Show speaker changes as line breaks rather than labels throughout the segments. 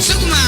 Sukuma,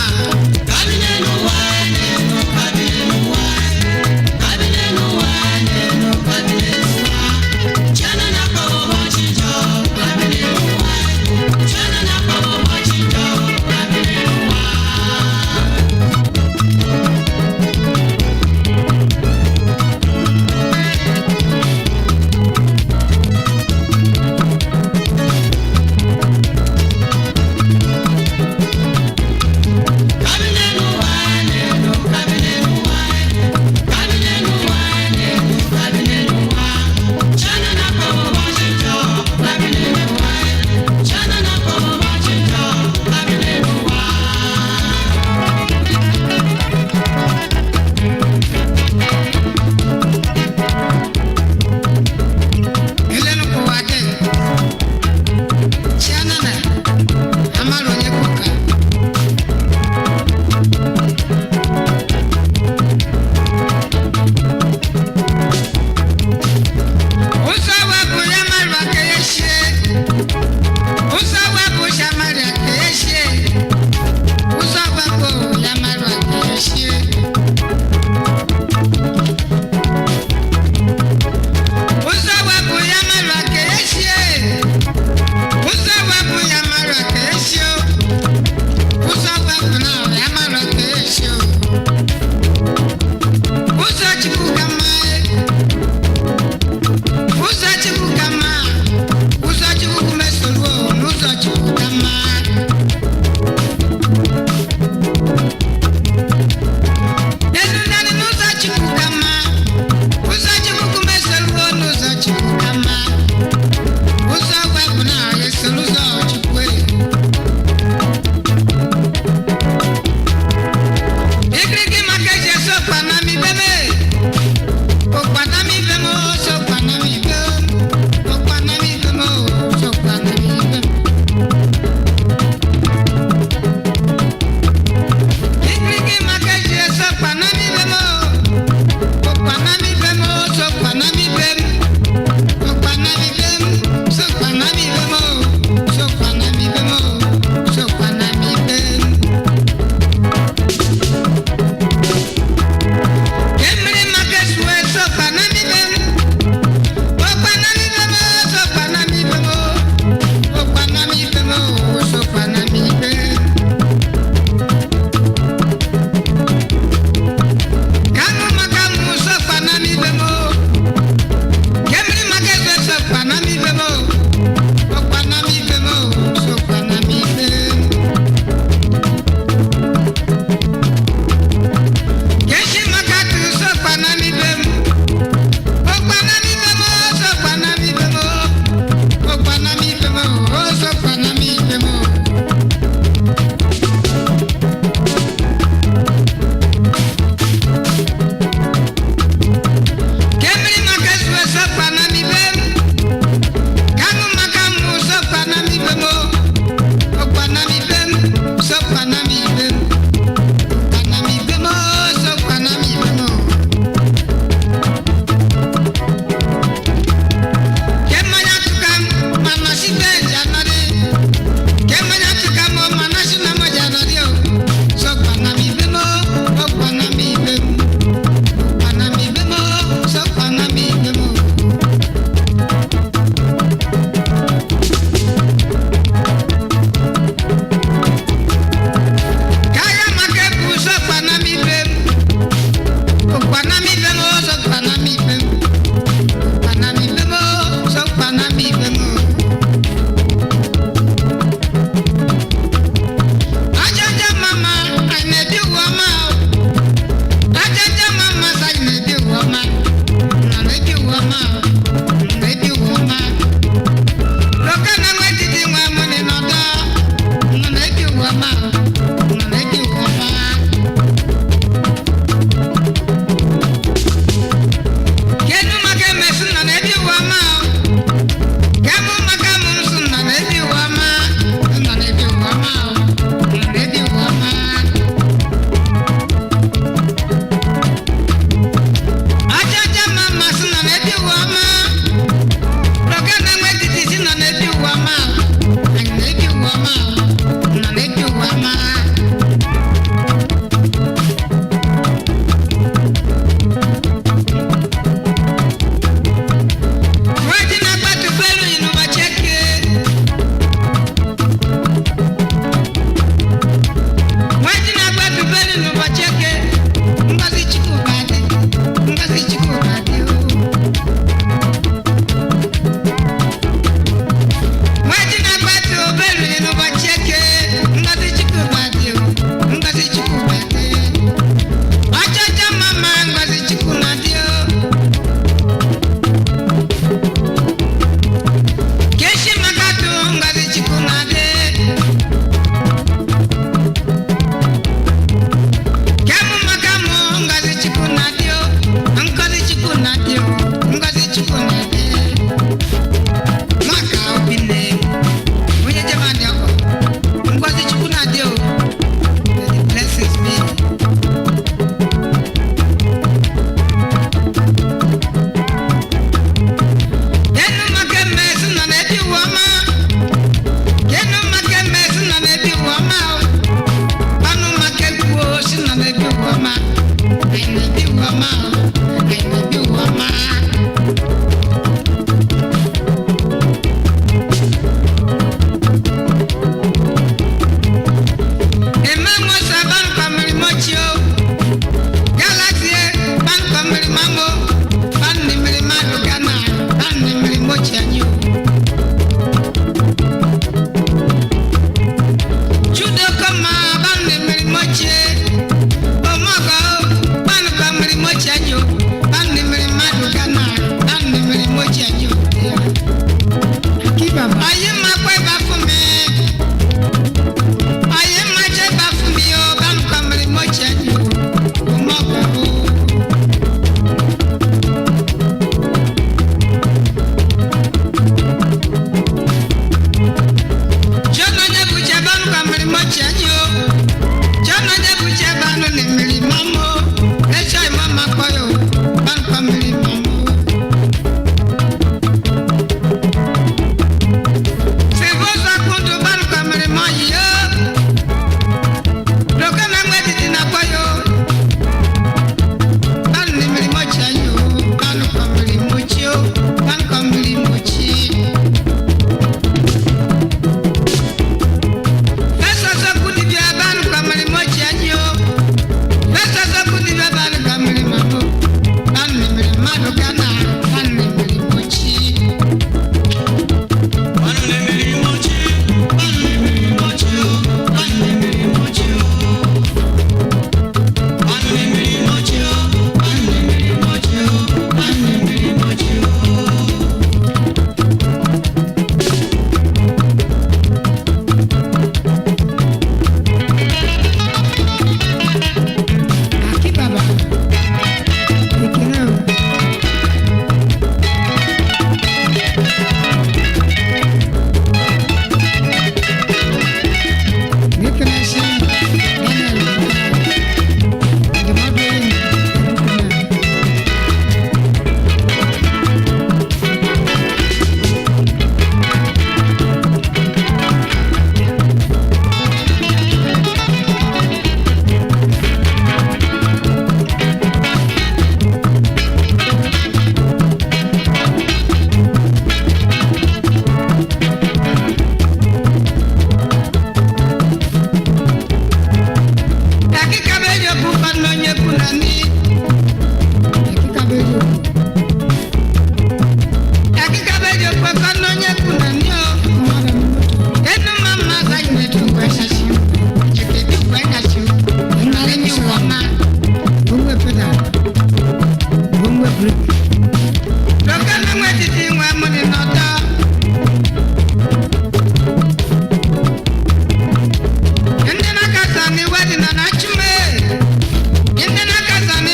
Indena kasani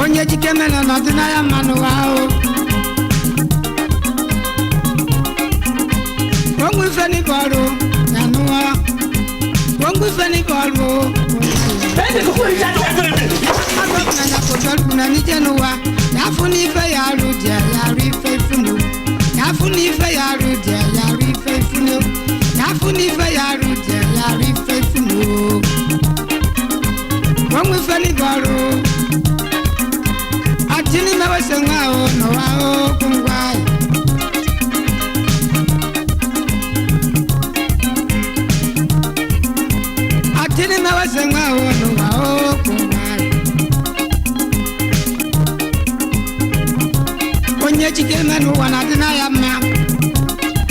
Onye jikemela n'ọdịnaya mmanụ ahụ Ongu ifeni bọọlụ na nụwa Ongu ifeni bọọlụ Agọpụnanya kòtọrọ na nije n'ụwa Yafu n'ife ya arụ dị ya arụ ife ifunu Yafu n'ife ya arụ dị ya arụ ife ifunu Yafu n'ife ya arụ dị ya arụ ife ifunu Ongu ifeni bọọlụ Atini mewe senga o no wa o kungwai Atini mewe senga o no wa o kungwai Onye chike menu wana dina ya ma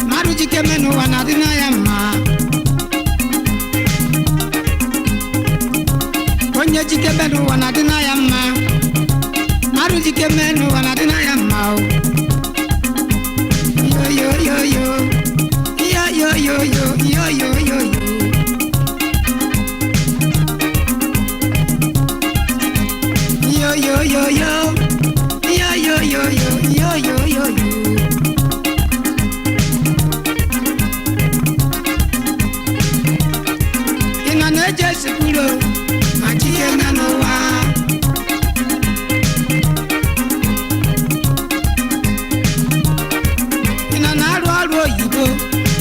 Maru chike menu wana dina ya ma Onye chike menu wana dina ya ma Maru jike menu wana dina ya mau Yo yo yo yo Yo yo yo yo Yo yo yo yo Yo yo yo yo Yo yo yo yo Yo yo yo yo Ina neje sikulo Machiye nanowa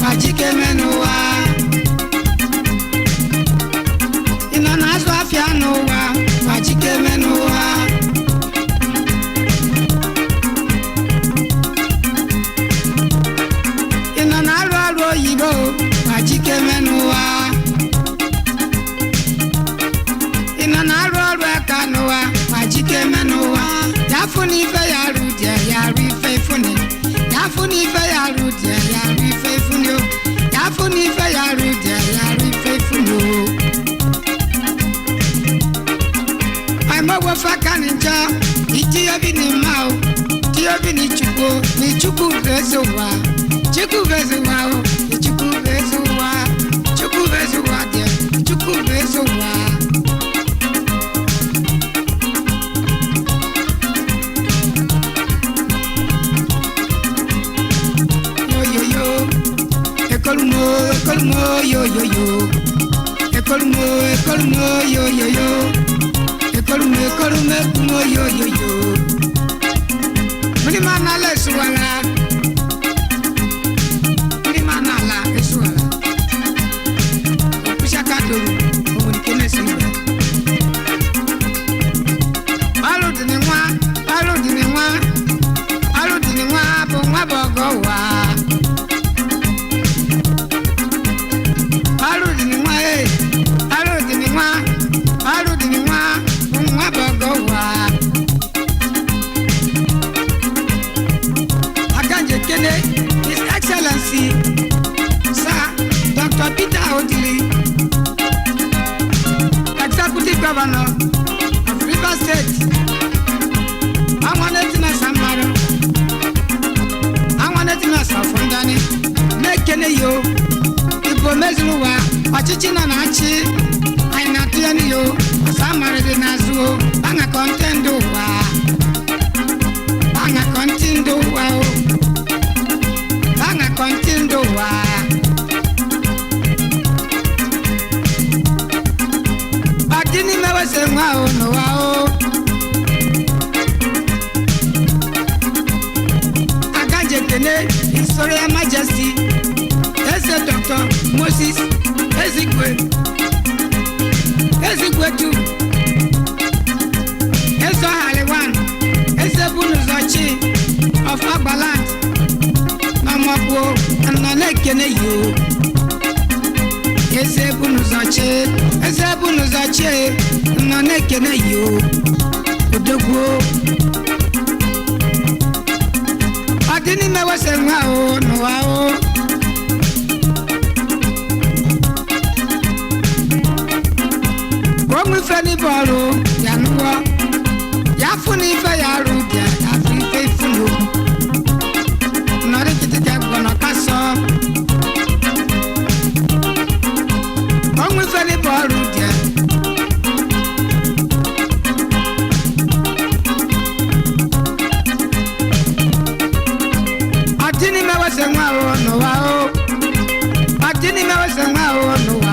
Wajike menuwa Ina nazo afya nuwa Wajike menuwa Ina nalo alo yibo Wajike menuwa Ina nalo alo ekanuwa Wajike menuwa Yafu nife ya rudye ya rife funi Yafu nife ya rudye ya rife funi Yafu nife ya rudye ya rife funi Aimo wafaka ninja Iti yobi ni mao Iti yobi ni chuku vezuwa Chuku vezuwa Ni chuku vezuwa Chuku vezuwa dia Chuku vezuwa Ekolmo yo yo yo Ekolmo yo yo yo Ekolmo yo yo yo Muni manala suwala Muni manala suwala Kushaka duru Muni kene suwala Alo dinwa Bongwa bogowa Alo dinwa ọchịchị nọ na-achị anyị na-atụ ya n'iyo samara dị n'azụ banga kọnte ndị ụwa banga kọnte ndị ụwa banga kọnte ndị ụwa ọdịni mewese nwa n'ụwa agaje kene Israel Majesty eze Dr. Moses Ezigwe tu eze Haliwan eze Bunuzochi of Agbaland na mọkwo nọ na-ekene yo eze Bunuzochi nọ na-ekene yo odogwo ọdịni mewese nwa n'ụwa Onwe feni bọọlụ ya nụọ ya fụ n'ife ya arụ bịa ya fụ ife ifunu nọrị kịtịka gbọnọ kasọ onwe feni bọọlụ bịa ọdịni mewese nwa n'ụwa ọdịni mewese nwa n'ụwa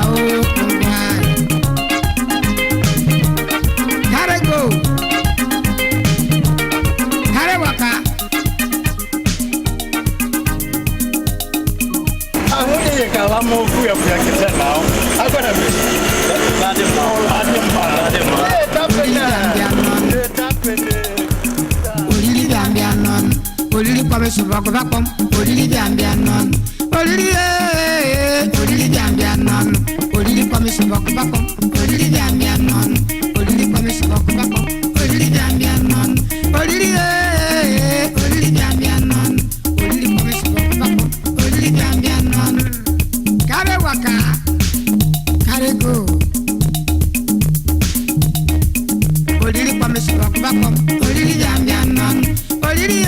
Vamos fui a ficar aqui não. Agora mesmo. Lá de mal. Tá pegando.
Olili gambianon. Olili come subako bakom. Olili gambianon. Olili gambianon. Olili come subako bakom. Olili gambianon. Olili come subako bakom. Olili gambianon. Olili gambianon. Olili come subako bakom. Olili gambianon. Kare waka, kare go. Olili kwa mesiwa kubakom, olili jambianon. Olili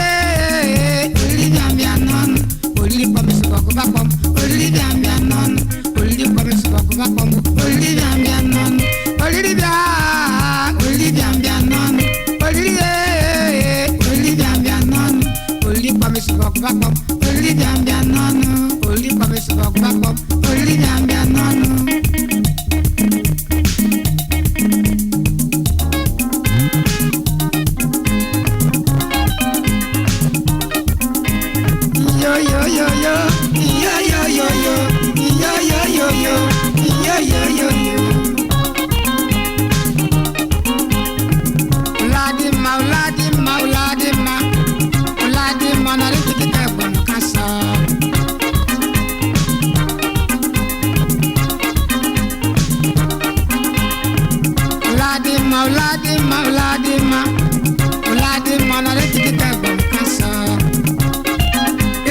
jambianon. Olili kwa mesiwa kubakom, olili jambianon. Olili kwa mesiwa kubakom, olili jambianon. Olili jambianon. Olili jambianon. Olili kwa mesiwa kubakom, olili jambianon. Olili kwa mesiwa kubakom. Olili jambianon. Yo yo yo yo, yo yo yo yo, yo yo yo yo, yo yo yo yo. Uladima, uladima, uladima, uladima na rikitike bono kasa. Uladima na rikitike bono kasa.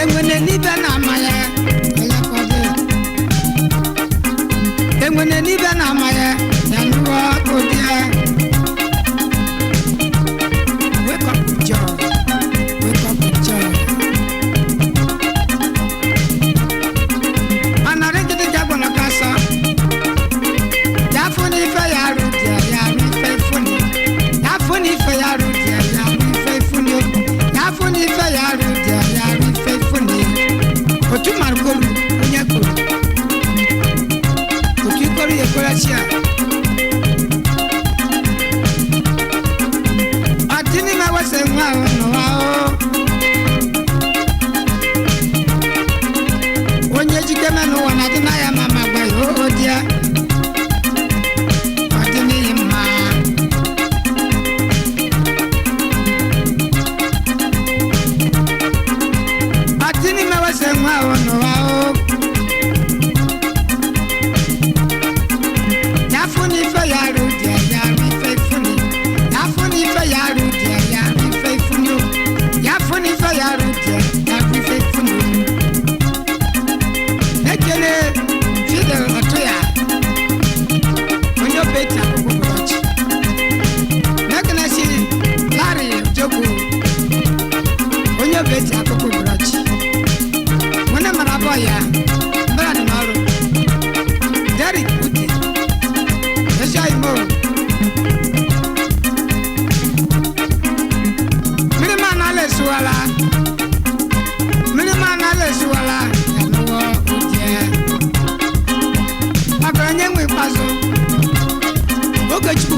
Engwene nibe na amaye, elekode. Engwene nibe na amaye, yanuwa odie. Wake up with joy, wake up with joy. Anarikiti jabo na kasa. Yafuni ife ya rudia, ya ife funi. Yafuni ife ya rudia, ya ife funi. Yafuni ife ya rudia, ya ife funi. Otu margolu, onye kuru. Otu kuru ye kura chia. Adini na wase mwa n'ụwa onye jikeme n'ụwa na adị na ya mama gba ya odia. Adini mma. Adini na wase mwa n'ụwa ya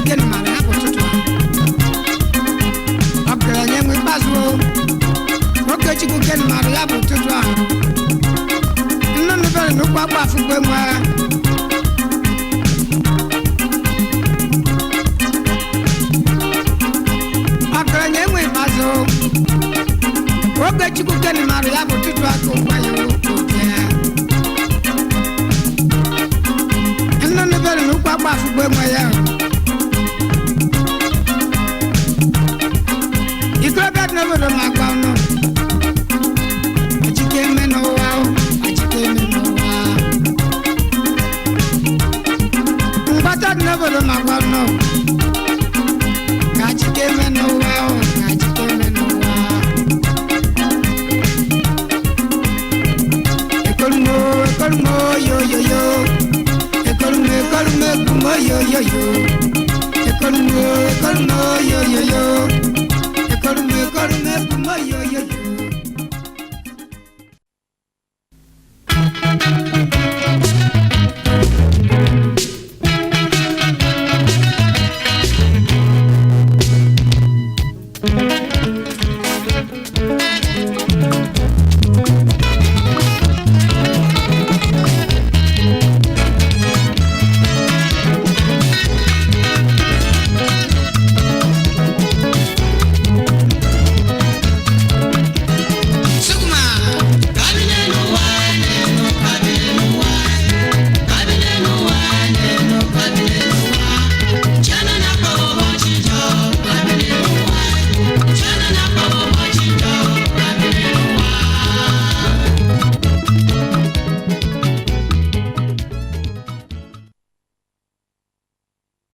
ken mara ya botutu akra nyemwe bazo oke chiku ken mara ya botutu nno no bere no kwa kwa fu gbe mwa akra nyemwe bazo oke chiku ken mara ya botutu ko kwa yo nno no bere no kwa kwa fu gbe mwa ya never do my no. But you came in a while, but you came in a while. But I never do my no. But you came in a while, but you came in a while. Ecolmo, yo, yo, yo. Ecolmo, yo, yo, yo. Ecolmo, yo, yo, yo.